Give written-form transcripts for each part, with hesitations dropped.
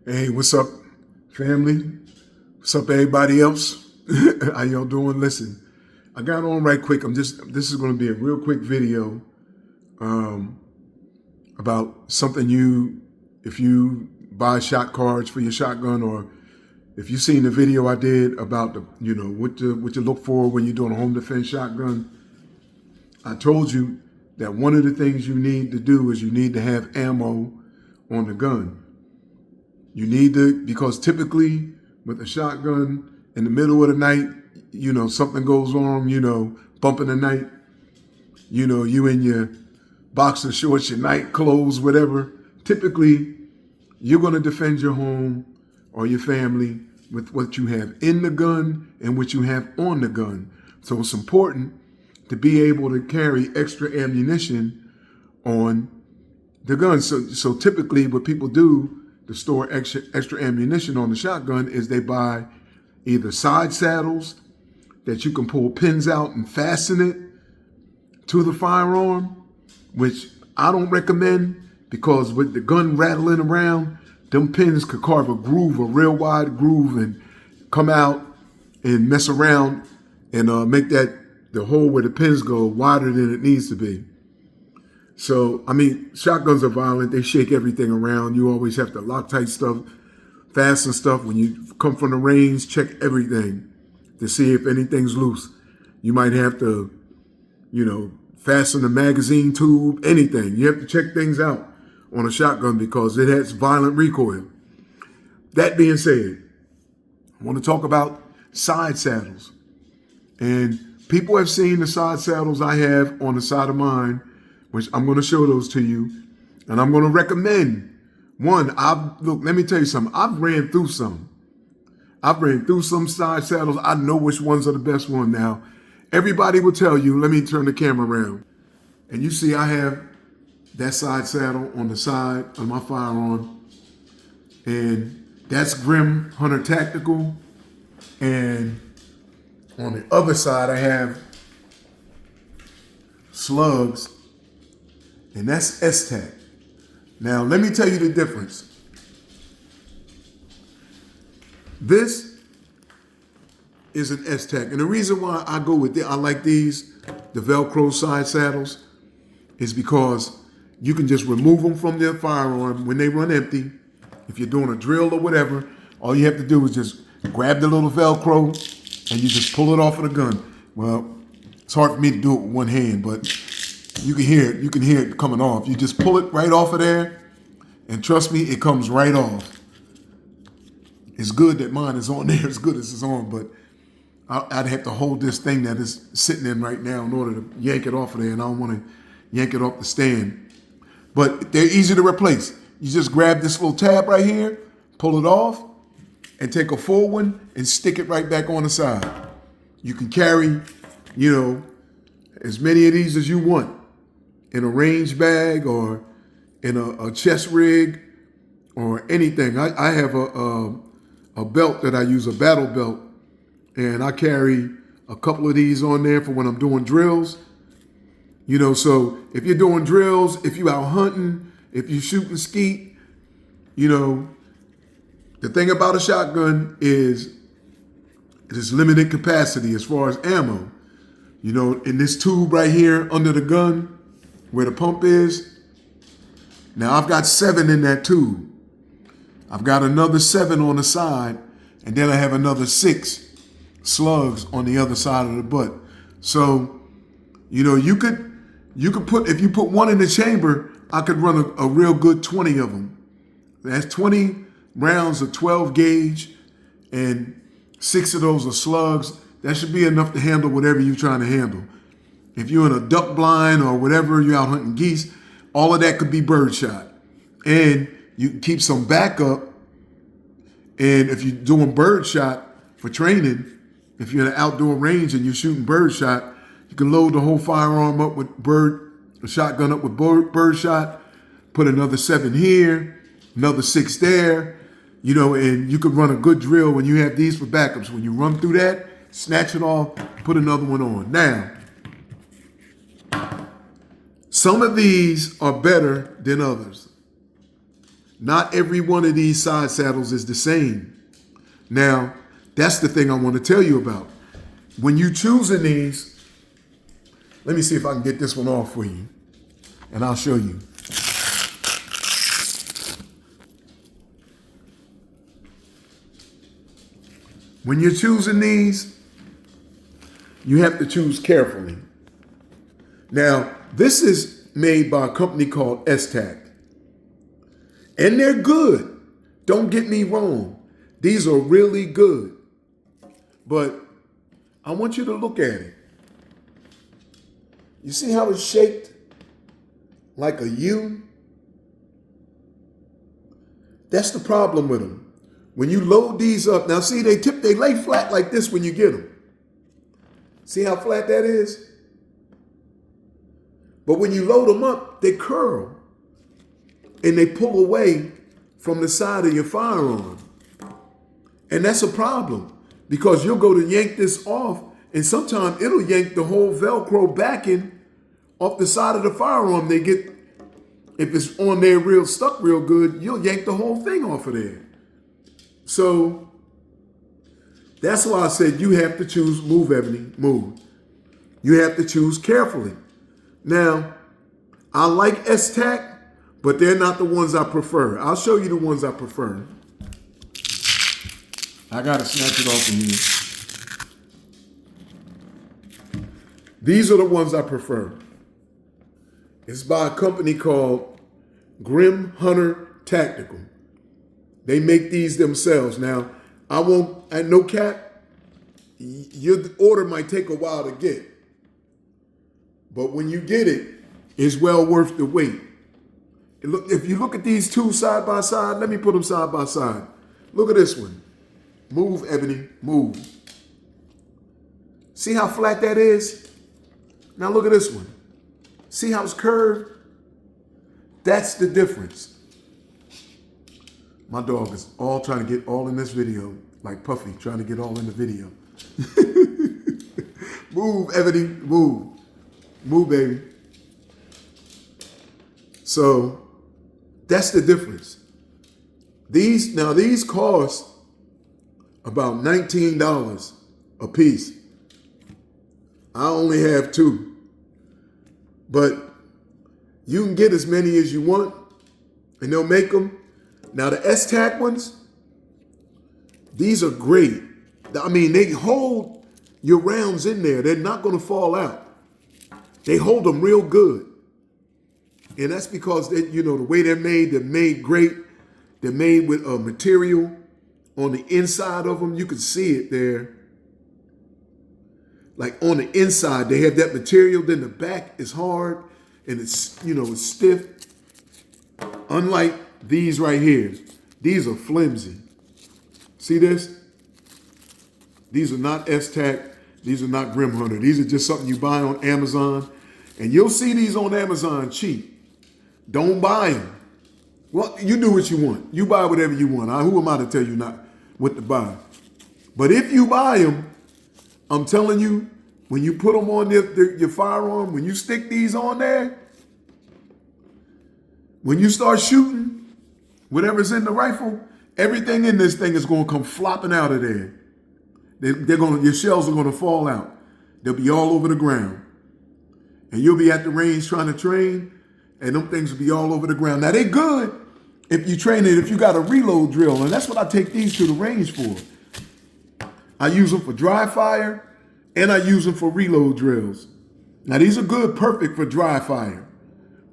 Hey, what's up, family? What's up, everybody else? How y'all doing? Listen, I got on right quick. This is going to be a real quick video about something if you buy shot cards for your shotgun, or if you've seen the video I did about what to look for when you're doing a home defense shotgun. I told you that one of the things you need to do is you need to have ammo on the gun. You need to, because typically with a shotgun in the middle of the night, something goes wrong, bump in the night, you in your boxer shorts, your night clothes, whatever. Typically, you're going to defend your home or your family with what you have in the gun and what you have on the gun. So it's important to be able to carry extra ammunition on the gun. So typically what people do to store extra ammunition on the shotgun is they buy either side saddles that you can pull pins out and fasten it to the firearm, which I don't recommend, because with the gun rattling around, them pins could carve a groove, a real wide groove, and come out and mess around and make the hole where the pins go wider than it needs to be. So, shotguns are violent. They shake everything around. You always have to Loctite stuff, fasten stuff. When you come from the range, check everything to see if anything's loose. You might have to, fasten the magazine tube, anything. You have to check things out on a shotgun because it has violent recoil. That being said, I want to talk about side saddles. And people have seen the side saddles I have on the side of mine, which I'm going to show those to you. And I'm going to recommend one. Look, let me tell you something. I've ran through some side saddles. I know which ones are the best one now. Everybody will tell you, let me turn the camera around. And you see I have that side saddle on the side of my firearm. And that's Grim Hunter Tactical. And on the other side, I have Slugs. And that's S-Tac. Now, let me tell you the difference. This is an S-Tac. And the reason why I go with I like these, the Velcro side saddles, is because you can just remove them from their firearm when they run empty. If you're doing a drill or whatever, all you have to do is just grab the little Velcro and you just pull it off of the gun. Well, it's hard for me to do it with one hand, but you can hear it coming off. You just pull it right off of there, and trust me, it comes right off. It's good that mine is on there as good as it's on, but I'd have to hold this thing that is sitting in right now in order to yank it off of there, and I don't want to yank it off the stand. But they're easy to replace. You just grab this little tab right here, pull it off, and take a full one and stick it right back on the side. You can carry, as many of these as you want in a range bag or in a chest rig or anything. I have a belt that I use, a battle belt, and I carry a couple of these on there for when I'm doing drills. So if you're doing drills, if you're out hunting, if you're shooting skeet, the thing about a shotgun is it is limited capacity as far as ammo. In this tube right here under the gun, where the pump is, now I've got 7 in that tube. I've got another 7 on the side, and then I have another 6 slugs on the other side of the butt. So, you could put, if you put one in the chamber, I could run a real good 20 of them. That's 20 rounds of 12 gauge, and 6 of those are slugs. That should be enough to handle whatever you're trying to handle. If you're in a duck blind or whatever, you're out hunting geese, all of that could be birdshot. And you can keep some backup. And if you're doing birdshot for training, if you're in an outdoor range and you're shooting birdshot, you can load the whole firearm up with shotgun up with birdshot, put another 7 here, another 6 there, and you could run a good drill when you have these for backups. When you run through that, snatch it off, put another one on. Now, some of these are better than others. Not every one of these side saddles is the same. Now, that's the thing I want to tell you about. When you choosing these, let me see if I can get this one off for you, and I'll show you. When you're choosing these, you have to choose carefully. Now, this is made by a company called S-Tac. And they're good. Don't get me wrong. These are really good. But I want you to look at it. You see how it's shaped like a U? That's the problem with them. When you load these up, now see, they lay flat like this when you get them. See how flat that is? But when you load them up, they curl and they pull away from the side of your firearm. And that's a problem because you'll go to yank this off and sometimes it'll yank the whole Velcro backing off the side of the firearm. If it's on there stuck real good, you'll yank the whole thing off of there. So that's why I said you have to choose, move, Ebony, move. You have to choose carefully. Now, I like S-Tac, but they're not the ones I prefer. I'll show you the ones I prefer. I gotta snatch it off of here. These are the ones I prefer. It's by a company called Grim Hunter Tactical. They make these themselves. Now, I won't, at no cap, your order might take a while to get. But when you get it, it's well worth the wait. Look, if you look at these two side by side, let me put them side by side. Look at this one. Move, Ebony, move. See how flat that is? Now look at this one. See how it's curved? That's the difference. My dog is all trying to get all in this video, like Puffy, trying to get all in the video. Move, Ebony, move. Move, baby. So that's the difference. These cost about $19 a piece. I only have two. But you can get as many as you want, and they'll make them. Now the S-Tac ones, these are great. I mean, they hold your rounds in there. They're not going to fall out. They hold them real good. And that's because, the way they're made great. They're made with a material on the inside of them. You can see it there. Like on the inside, they have that material. Then the back is hard and it's, it's stiff. Unlike these right here. These are flimsy. See this? These are not S-Tac. These are not Grim Hunter. These are just something you buy on Amazon. And you'll see these on Amazon cheap. Don't buy them. Well, you do what you want. You buy whatever you want. Who am I to tell you not what to buy? But if you buy them, I'm telling you, when you put them on your firearm, when you stick these on there, when you start shooting, whatever's in the rifle, everything in this thing is going to come flopping out of there. Your shells are going to fall out. They'll be all over the ground. And you'll be at the range trying to train, and them things will be all over the ground. Now, they're good if you train it, if you got a reload drill, and that's what I take these to the range for. I use them for dry fire, and I use them for reload drills. Now, these are good, perfect for dry fire.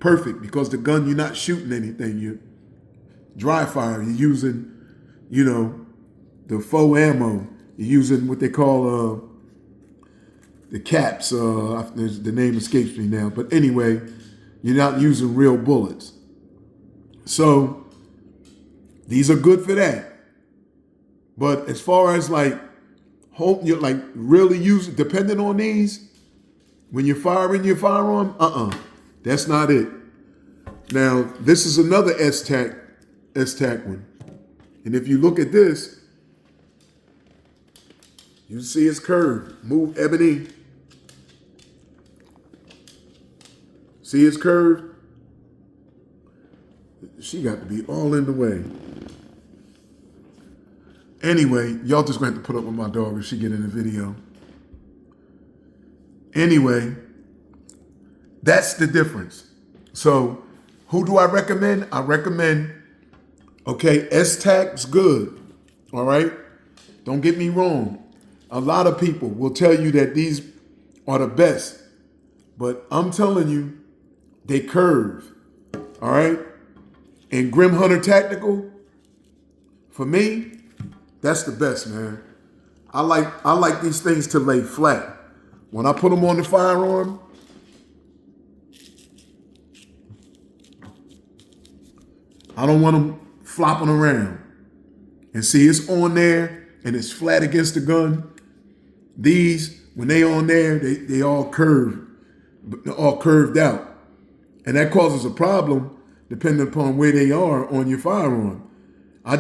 Perfect, because the gun, you're not shooting anything. You dry fire, you're using, the faux ammo. You're using what they call the caps. The name escapes me now. But anyway, you're not using real bullets. So these are good for that. But as far as really using, depending on these, when you're firing your firearm, that's not it. Now, this is another S-Tac one. And if you look at this, you see it's curved. Move, Ebony. See it's curved? She got to be all in the way. Anyway, y'all just going to have to put up with my dog if she get in the video. Anyway, that's the difference. So who do I recommend? I recommend, okay, S-Tac's good, all right? Don't get me wrong. A lot of people will tell you that these are the best, but I'm telling you, they curve, all right? And Grim Hunter Tactical, for me, that's the best, man. I like these things to lay flat. When I put them on the firearm, I don't want them flopping around. And see, it's on there and it's flat against the gun. These, when they on there, they all curve, all curved out. And that causes a problem depending upon where they are on your firearm. I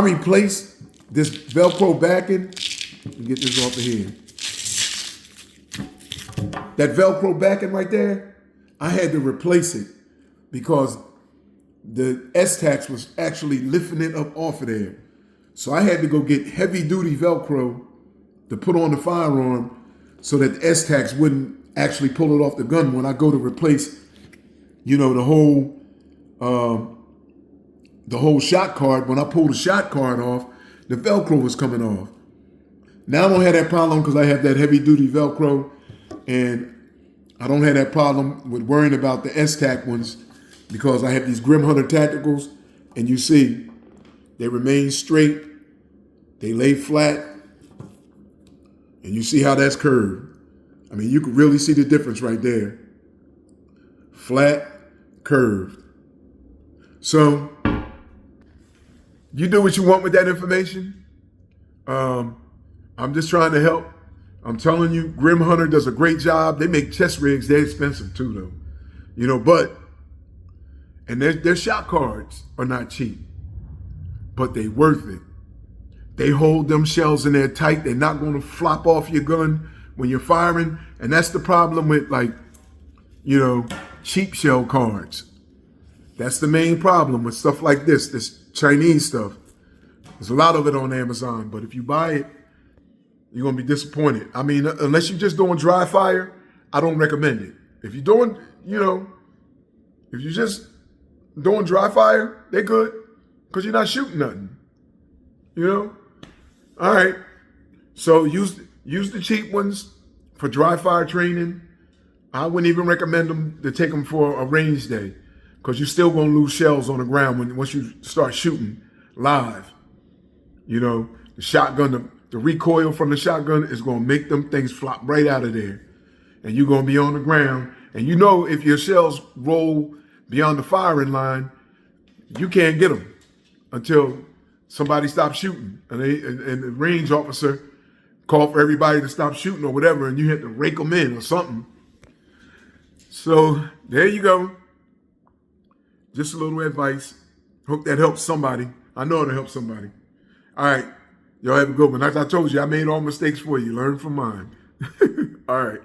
replaced this Velcro backing. Let me get this off of here. That Velcro backing right there, I had to replace it because the S-Tacs was actually lifting it up off of there. So I had to go get heavy duty Velcro to put on the firearm so that the S-Tacs wouldn't actually pull it off the gun when I go to replace, you know, the whole shot card. When I pulled the shot card off, the Velcro was coming off. Now I don't have that problem because I have that heavy duty Velcro, and I don't have that problem with worrying about the S-Tac ones because I have these Grim Hunter Tacticals, and you see, they remain straight, they lay flat, and you see how that's curved. I mean, you can really see the difference right there. Flat, curved. So, you do what you want with that information. I'm just trying to help. I'm telling you, Grim Hunter does a great job. They make chest rigs. They're expensive too, though. You know, and their shot cards are not cheap, but they worth it. They hold them shells in there tight. They're not going to flop off your gun when you're firing. And that's the problem with, like, you know, cheap shell cards. That's the main problem with stuff like this Chinese stuff. There's a lot of it on Amazon, but if you buy it, you're going to be disappointed. I mean, unless you're just doing dry fire, I don't recommend it. If you're doing, you know, if you're just doing dry fire, they're good because you're not shooting nothing, you know? All right. So use the cheap ones for dry fire training. I wouldn't even recommend them to take them for a range day because you're still going to lose shells on the ground once you start shooting live. You know, the shotgun, the recoil from the shotgun is going to make them things flop right out of there. And you're going to be on the ground. And you know if your shells roll beyond the firing line, you can't get them until somebody stops shooting. And the range officer called for everybody to stop shooting or whatever, and you have to rake them in or something. So there you go. Just a little advice. Hope that helps somebody. I know it'll help somebody. All right. Y'all have a good one. As I told you, I made all mistakes for you. Learn from mine. All right.